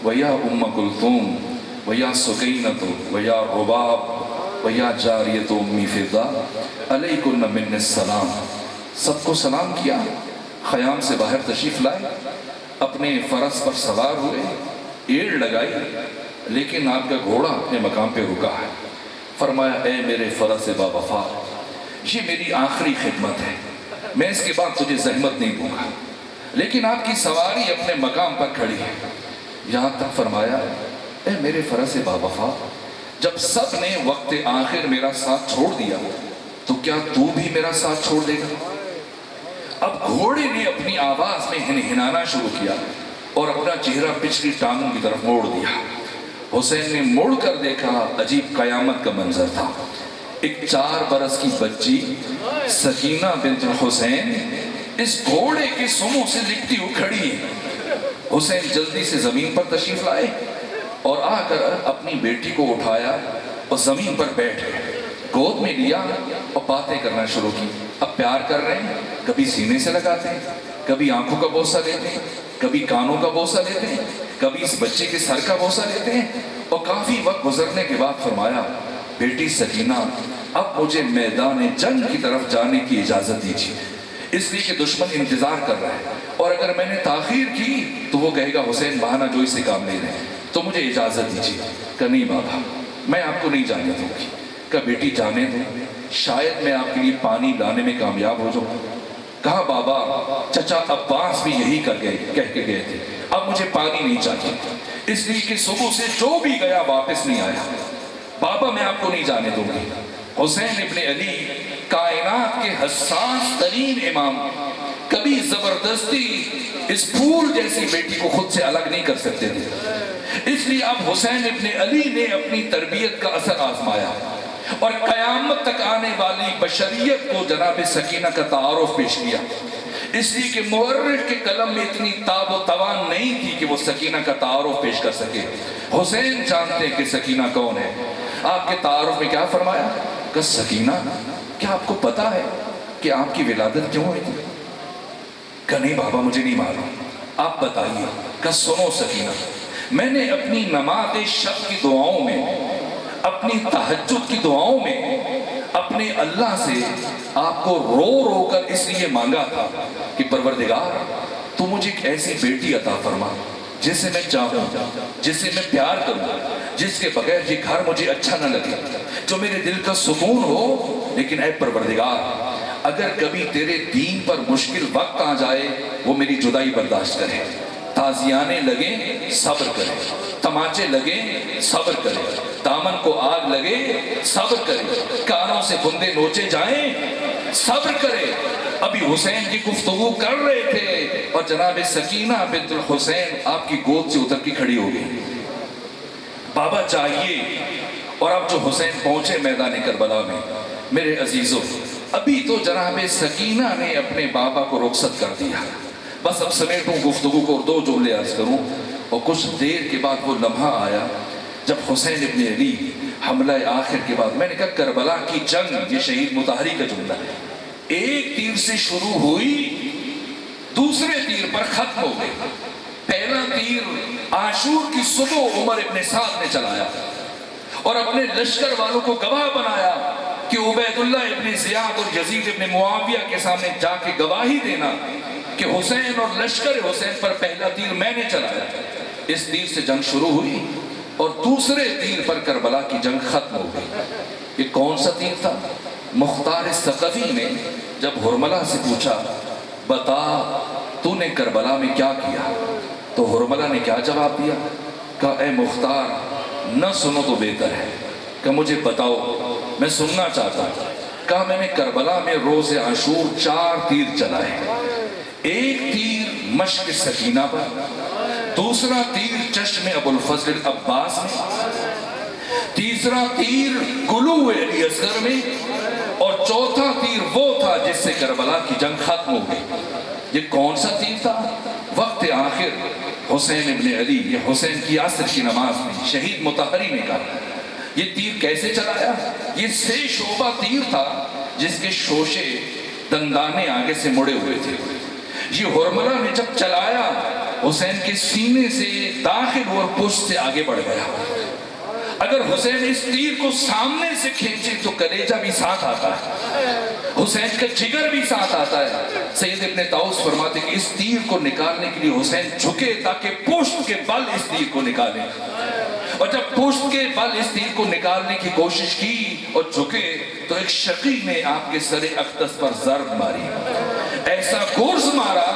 و یا ام کلثوم و یا سکینۃ و یا رباب و یا جاریۃ امی فضا علیکن من السلام۔ سب کو سلام کیا، خیام سے باہر تشریف لائے، اپنے فرس پر سوار ہوئے، ایڑ لگائی، لیکن آپ کا گھوڑا اپنے مقام پہ رکا ہے۔ فرمایا اے میرے فرس با وفا، یہ میری آخری خدمت ہے، میں اس کے بعد تجھے زحمت نہیں دوں گا، لیکن آپ کی سواری اپنے مقام پر کھڑی ہے۔ یہاں تک فرمایا اے میرے فرس با وفا، جب سب نے وقت آخر میرا ساتھ چھوڑ دیا تو کیا تو بھی میرا ساتھ چھوڑ دے گا؟ اب گھوڑے نے اپنی آواز میں ہنہنانا شروع کیا اور اپنا چہرہ پچھلی ٹانگوں کی طرف موڑ دیا۔ حسین نے مڑ کر دیکھا، عجیب قیامت کا منظر تھا۔ ایک 4 برس کی بچی سکینہ بنت حسین اس گھوڑے کے سموں سے لپٹی ہوئی کھڑی ہے۔ حسین جلدی سے زمین پر تشریف لائے اور آ کر اپنی بیٹی کو اٹھایا اور زمین پر بیٹھ گئے، گود میں لیا اور باتیں کرنا شروع کی۔ اب پیار کر رہے ہیں، کبھی سینے سے لگاتے ہیں، کبھی آنکھوں کا بوسہ لیتے ہیں، کبھی کانوں کا بوسہ لیتے ہیں، کبھی اس بچے کے سر کا بوسہ لیتے ہیں، اور کافی وقت گزرنے کے بعد فرمایا بیٹی سکینہ اب مجھے میدان جنگ کی طرف جانے کی اجازت دیجیے، اس لیے کہ دشمن انتظار کر رہا ہے، اور اگر میں نے تاخیر کی تو وہ کہے گا حسین بہانہ جوئی سے کام لے رہے ہیں، تو مجھے اجازت دیجیے۔ کہ نہیں بابا، میں آپ کو نہیں جانے دوں گی۔ کہ بیٹی جانے دوں، شاید میں آپ کے لیے پانی لانے میں کامیاب ہو جاؤں۔ کہا بابا چچا عباس بھی یہی کہہ کے گئے تھے، اب مجھے پانی نہیں چاہیے، اس لیے کہ صبح سے جو بھی گیا واپس نہیں آیا۔ بابا میں آپ کو نہیں جانے دوں گی۔ حسین ابن علی کائنات کے حساس ترین امام کبھی زبردستی اس پھول جیسی بیٹی کو خود سے الگ نہیں کر سکتے تھے، اس لیے اب حسین ابن علی نے اپنی تربیت کا اثر آزمایا اور قیامت تک آنے والی بشریت کو جناب سکینہ کا تعارف پیش کیا، اس لیے کہ مورخ کے قلم میں اتنی تاب و توان نہیں تھی کہ وہ سکینہ کا تعارف پیش کر سکے۔ حسین جانتے کہ سکینہ کون ہے۔ آپ کے تعارف میں کیا فرمایا کہ سکینہ کیا آپ کو پتا ہے کہ آپ کی ولادت کیوں ہوئی تھی؟ کہ نہیں بابا مجھے نہیں معلوم، آپ بتائیے۔ کہ سنو سکینہ، میں نے اپنی نماز شب کی دعاؤں میں، اپنی تہجد کی دعاؤں میں اپنے اللہ سے آپ کو رو رو کر اس لیے مانگا تھا کہ پروردگار تو مجھے ایک ایسی بیٹی عطا فرما جسے میں چاہوں، جسے میں پیار کروں، جس کے بغیر یہ گھر مجھے اچھا نہ لگے، جو میرے دل کا سکون ہو، لیکن اے پروردگار اگر کبھی تیرے دین پر مشکل وقت آ جائے وہ میری جدائی برداشت کرے، تازیانے لگیں صبر کریں، تماچے لگیں صبر کریں، دامن کو آگ لگے صبر کریں، کانوں سے بندے نوچے جائیں صبر کریں۔ ابھی حسین کی گفتگو کر رہے تھے اور جناب سکینہ بنت الحسین آپ کی گود سے اتر کے کھڑی ہو گئی۔ بابا چاہیے، اور اب جو حسین پہنچے میدان کربلا میں، میرے عزیزوں ابھی تو جناب سکینہ نے اپنے بابا کو رخصت کر دیا۔ بس اب سمیٹوں گفتگو کو اور 2 جملے عرض کروں۔ اور کچھ دیر کے بعد وہ لمحہ آیا جب حسین ابن علی حملہ آخر کے بعد، میں نے کہا کربلا کی جنگ، یہ شہید مطہری کا جملہ ہے، ایک تیر سے شروع ہوئی دوسرے تیر پر ختم ہو گئی۔ پہلا تیر عاشور کی صبح عمر ابن سعد نے چلایا اور اپنے لشکر والوں کو گواہ بنایا کہ عبید اللہ ابن زیاد اور یزید ابن معاویہ کے سامنے جا کے گواہی دینا کہ حسین اور لشکر حسین پر پہلا تیر میں نے چلایا۔ اس تیر سے جنگ شروع ہوئی اور دوسرے تیر پر کربلا کی جنگ ختم ہو گئی۔ یہ کون سا تیر تھا؟ مختار ثقفی نے جب حرملہ سے پوچھا بتا تو نے کربلا میں کیا کیا، تو حرملہ نے کیا جواب دیا؟ کہا اے مختار نہ سنو تو بہتر ہے، کہ مجھے بتاؤ میں سننا چاہتا ہوں۔ کہا میں نے کربلا میں روز عاشور 4 تیر چلائے، ایک تیر مشق سکینہ پر، دوسرا تیر چشم ابو الفضل عباس میں، تیسرا تیر گلو علی اصغر میں، اور چوتھا تیر وہ تھا جس سے کربلا کی جنگ ختم ہو گئی۔ یہ کون سا تیر تھا؟ وقت آخر حسین ابن علی، یہ حسین کی عصر کی نماز میں شہید مطہری نے کہا یہ تیر کیسے چلایا؟ یہ 6 شعبہ تیر تھا جس کے شوشے دندانے آگے سے مڑے ہوئے تھے۔ یہ حرملہ نے جب چلایا حسین کے سینے سے داخل اور پشت سے آگے بڑھ گیا۔ اگر حسین اس تیر کو سامنے سے کھینچے تو کلیجہ بھی ساتھ آتا ہے، حسین کا جگر بھی ساتھ آتا ہے۔ سید ابن طاؤس فرماتے کہ اس تیر کو نکالنے کے لیے حسین جھکے تاکہ پشت کے بل اس تیر کو نکالے، اور جب پشت کے بل اس تیر کو نکالنے کی کوشش کی اور جھکے تو ایک شقی نے آپ کے سر اقدس پر ضرب ماری، ایسا گورز مارا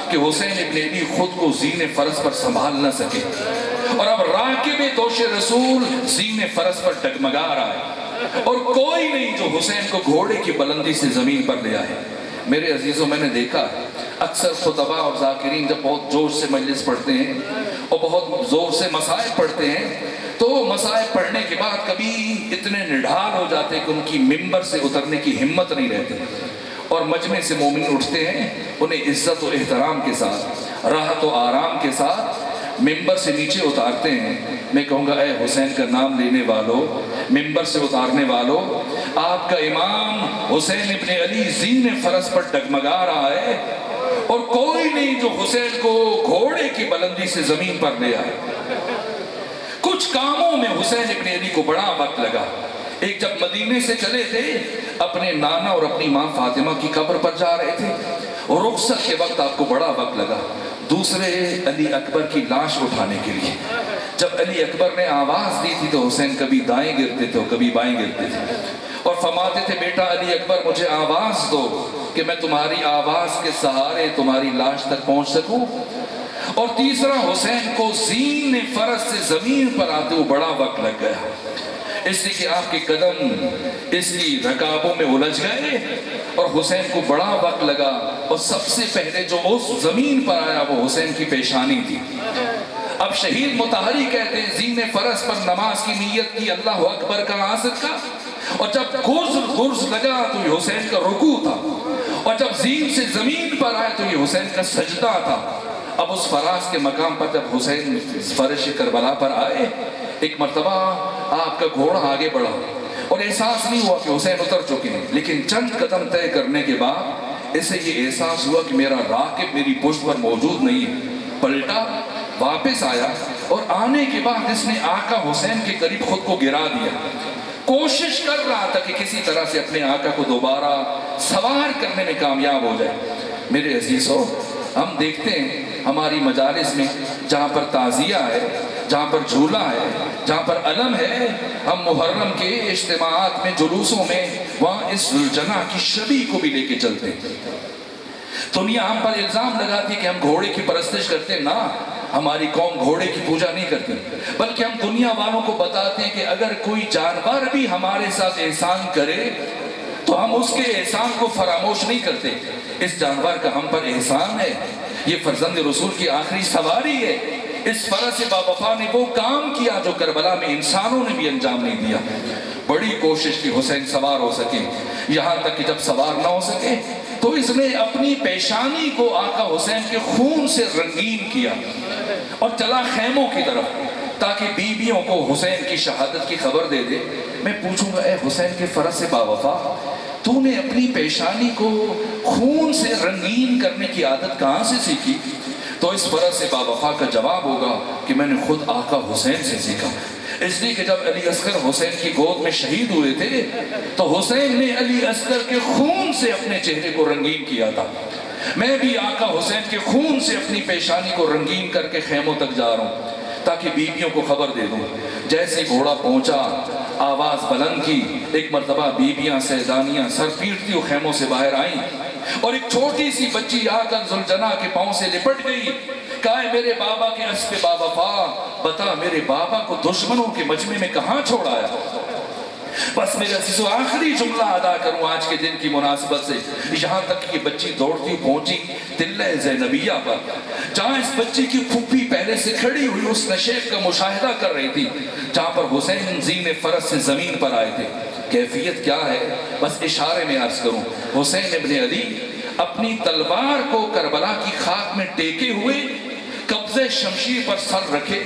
کہ حسین ابن علی خود کو زین فرس پر سنبھال نہ سکے، اور اب راکب دوش رسول زین فرس پر ڈگمگا رہا ہے، اور کوئی نہیں جو حسین کو گھوڑے کی بلندی سے زمین پر لے آئے۔ میرے عزیزوں میں نے دیکھا اکثر خطبہ اور ذاکرین جب بہت جوش سے مجلس پڑھتے ہیں اور بہت زور سے مسائل پڑھتے ہیں تو مسائل پڑھنے کے بعد کبھی اتنے نڈھال ہو جاتے کہ ان کی ممبر سے اترنے کی ہمت نہیں رہتی، اور مجمع سے مومن اٹھتے ہیں انہیں عزت و احترام کے ساتھ، راحت و آرام کے ساتھ ممبر سے نیچے اتارتے ہیں۔ میں کہوں گا اے حسین کا نام لینے والوں، ممبر سے اتارنے والوں، آپ کا امام حسین ابن علی زین فرس پر ڈگمگا رہا ہے اور کوئی نہیں جو حسین کو گھوڑے کی بلندی سے زمین پر لے آئے۔ کچھ کاموں میں حسین ابن علی کو بڑا وقت لگا۔ ایک جب مدینے سے چلے تھے اپنے نانا اور اپنی ماں فاطمہ کی قبر پر جا رہے تھے اور رخصت کے وقت آپ کو بڑا وقت لگا۔ دوسرے علی اکبر کی لاش اٹھانے کے لیے جب علی اکبر نے آواز دی تھی تو حسین کبھی دائیں گرتے تھے اور کبھی بائیں گرتے تھے اور فرماتے تھے بیٹا علی اکبر مجھے آواز دو کہ میں تمہاری آواز کے سہارے تمہاری لاش تک پہنچ سکوں۔ اور تیسرا حسین کو زین فرس سے زمین پر آتے ہوئے بڑا وقت لگ گیا، اس لیے کہ آپ کے قدم اس کی رکابوں میں الجھ گئے اور حسین کو بڑا وقت لگا، اور سب سے پہلے جو اس زمین پر آیا وہ حسین کی پیشانی تھی۔ اب شہید مطہری کہتے ہیں زین فرس پر نماز کی نیت کی اللہ اکبر کا آسد کا، اور جب گرز لگا تو یہ حسین کا رکوع تھا، اور جب زین سے زمین پر آئے تو یہ حسین کا سجدہ تھا۔ اب اس فراز کے مقام پر جب حسین فرش کربلا پر آئے ایک مرتبہ آپ کا گھوڑا آگے بڑھا اور احساس نہیں ہوا کہ حسین اتر چکے ہیں، لیکن چند قدم طے کرنے کے بعد اسے یہ احساس ہوا کہ میرا راکب میری پشت پر موجود نہیں ہے۔ پلٹا، واپس آیا اور آنے کے بعد اس نے آقا حسین کے قریب خود کو گرا دیا، کوشش کر رہا تھا کہ کسی طرح سے اپنے آقا کو دوبارہ سوار کرنے میں کامیاب ہو جائے۔ میرے عزیزو ہم دیکھتے ہیں ہماری مجالس میں جہاں پر تعزیہ ہے، جہاں پر جھولا ہے، جہاں پر علم ہے، ہم محرم کے اجتماعات میں جلوسوں میں وہاں اس ذوالجناح کی شبیہ کو بھی لے کے چلتے ہیں۔ دنیا ہم پر الزام لگاتی ہے کہ ہم گھوڑے کی پرستش کرتے ہیں، نہ، ہماری قوم گھوڑے کی پوجا نہیں کرتی، بلکہ ہم دنیا والوں کو بتاتے ہیں کہ اگر کوئی جانور بھی ہمارے ساتھ احسان کرے تو ہم اس کے احسان کو فراموش نہیں کرتے۔ اس جانور کا ہم پر احسان ہے، یہ فرزند رسول کی آخری سواری ہے۔ اس فرس باوفا نے وہ کام کیا جو کربلا میں انسانوں نے بھی انجام نہیں دیا۔ بڑی کوشش کی حسین سوار ہو سکے، یہاں تک کہ جب سوار نہ ہو سکے تو اس نے اپنی پیشانی کو آقا حسین کے خون سے رنگین کیا اور چلا خیموں کی طرف تاکہ بیویوں کو حسین کی شہادت کی خبر دے دے۔ میں پوچھوں گا، اے حسین کے فرس باوفا، تو نے اپنی پیشانی کو خون سے رنگین کرنے کی عادت کہاں سے سیکھی؟ تو اس فرس باوفا کا جواب ہوگا کہ میں نے خود آقا حسین سے سیکھا۔ اس لیے کہ جب علی اصغر حسین کی گود میں شہید ہوئے تھے تو حسین نے علی اصغر کے خون سے اپنے چہرے کو رنگین کیا تھا۔ میں بھی آقا حسین کے خون سے اپنی پیشانی کو رنگین کر کے خیموں تک جا رہا ہوں تاکہ بیویوں کو خبر دے دوں۔ جیسے گھوڑا پہنچا، آواز بلند کی، ایک مرتبہ بیویاں سیدانیاں سر پیٹتی ہوئے خیموں سے باہر آئیں اور ایک چھوٹی سی بچی آ کر ذوالجناح کے پاؤں سے لپٹ گئی۔ کہا، میرے بابا کے اسب باوفا، بتا میرے بابا کو دشمنوں کے مجمع میں کہاں چھوڑایا؟ بس میرا عزیزو آخری جملہ ادا کروں آج کے دن کی مناسبت سے، یہاں تک کہ یہ بچی دوڑتی پہنچی تلہ زینبیہ پر، جہاں اس بچی کی پھوپھی پہلے سے کھڑی ہوئی اس نشیب کا مشاہدہ کر رہی تھی جہاں پر حسین زین فرس سے زمین پر آئے تھے۔ کیفیت کیا ہے بس اشارے میں عرض کروں، حسین ابن علی اپنی تلوار کو کربلا کی خاک میں ٹیکے ہوئے، قبضے شمشیر پر سر رکھے،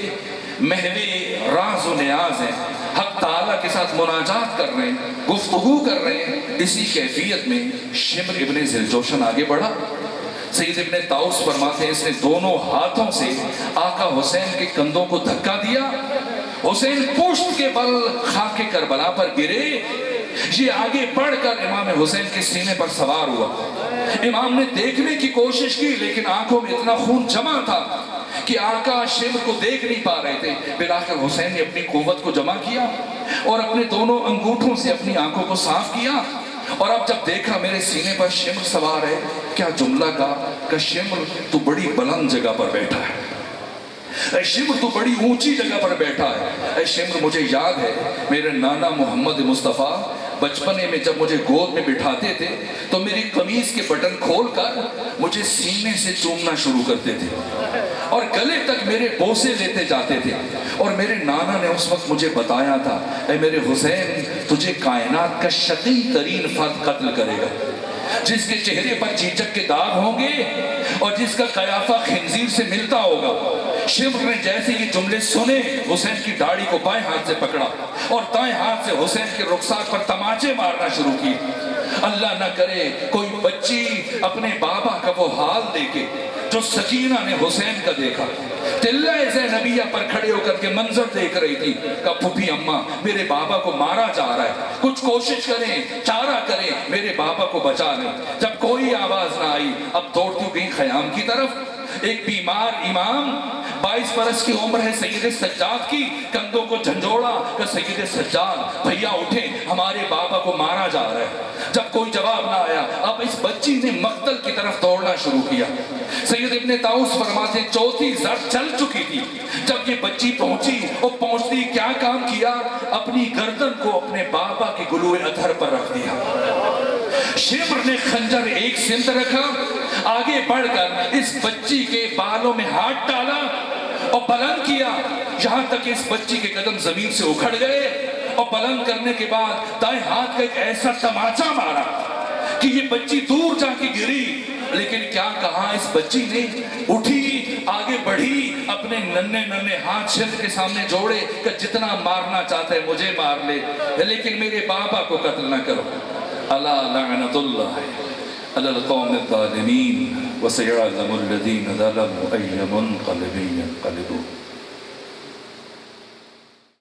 محوے راز و نیاز ہیں، حق تعالیٰ کے ساتھ مناجات کر رہے ہیں، گفتگو کر رہے ہیں۔ اسی کیفیت میں شمر ابن ذوالجوشن آگے بڑھا۔ سید ابن طاؤس فرماتے ہیں اس نے دونوں ہاتھوں سے آقا حسین کے کندھوں کو دھکا دیا، حسین پشت کے بل خاک کربلا پر گرے۔ یہ آگے بڑھ کر امام حسین کے سینے پر سوار ہوا۔ امام نے دیکھنے کی کوشش کی لیکن آنکھوں میں اتنا خون جمع تھا کہ آقا شمر کو دیکھ نہیں پا رہے تھے۔ بالآخر حسین نے اپنی قوت کو جمع کیا اور اپنے دونوں انگوٹھوں سے اپنی آنکھوں کو صاف کیا، اور اب جب دیکھا میرے سینے پر شمر سوار ہے، کیا جملہ کہا کہ شمر تو بڑی بلند جگہ پر بیٹھا ہے، اے شمر تو بڑی اونچی جگہ پر بیٹھا ہے۔ اے شمر، مجھے یاد ہے میرے نانا محمد مصطفیٰ بچپنے میں جب مجھے گود میں بٹھاتے تھے تو میری قمیض کے بٹن کھول کر مجھے سینے سے چومنا شروع کرتے تھے اور گلے تک میرے بوسے لیتے جاتے تھے، اور میرے نانا نے اس وقت مجھے بتایا تھا، اے میرے حسین، تجھے کائنات کا شقی ترین فرد قتل کرے گا، جس کے چہرے پر چیچک کے داغ ہوں گے اور جس کا قیافہ خنزیر سے ملتا ہوگا۔ شمر نے جیسے یہ جملے سنے حسین کی داڑھی کو بائیں ہاتھ سے پکڑا اور دائیں ہاتھ سے حسین کے رخسار پر تماچے مارنا شروع کیے۔ اللہ نہ کرے کوئی بچی اپنے بابا کا وہ حال دیکھے جو سکینہ نے حسین کا دیکھا۔ تلہ زینبیہ پر کھڑے ہو کر کے منظر دیکھ رہی تھی کہ پھوپھی اماں میرے بابا کو مارا جا رہا ہے، کچھ کوشش کریں، چارہ کریں، میرے بابا کو بچا لیں۔ جب کوئی آواز نہ آئی اب دوڑتی گئی خیام کی طرف۔ ایک بیمار امام 22 برس کی عمر ہے سید سجاد کی، کندھوں کو جھنجھوڑا کہ سید سجاد بھیا اٹھیں، ہمارے بابا کو مارا جا رہا ہے۔ جب کوئی جواب نہ آیا اب اس بچی نے مقتل کی طرف دوڑنا شروع کیا۔ سید ابن طاؤس فرماتے ہیں چوتھی زد چل چکی تھی جب یہ بچی پہنچی، اور پہنچتی کیا کام کیا، اپنی گردن کو اپنے بابا کے گلوئے ادھر پر رکھ دیا۔ شمر نے خنجر ایک سمت رکھا، آگے بڑھ کر اس بچی کے بالوں میں ہاتھ ڈالا اور بلند کیا، یہاں تک اس بچی کے قدم زمین سے اکھڑ گئے، اور بلند کرنے کے بعد دائیں ہاتھ کا ایک ایسا تماچا مارا کہ یہ بچی دور جا کے گری۔ لیکن کیا کہا اس بچی نے، اٹھی، آگے بڑھی، اپنے ننھے ہاتھ شمر کے سامنے جوڑے کہ جتنا مارنا چاہتا ہے مجھے مار لے لیکن میرے بابا کو قتل نہ کرو۔ الا لعنت اللہ علی القوم الظالمین وسيعلم الذين ظلموا أي منقلب ينقلبون۔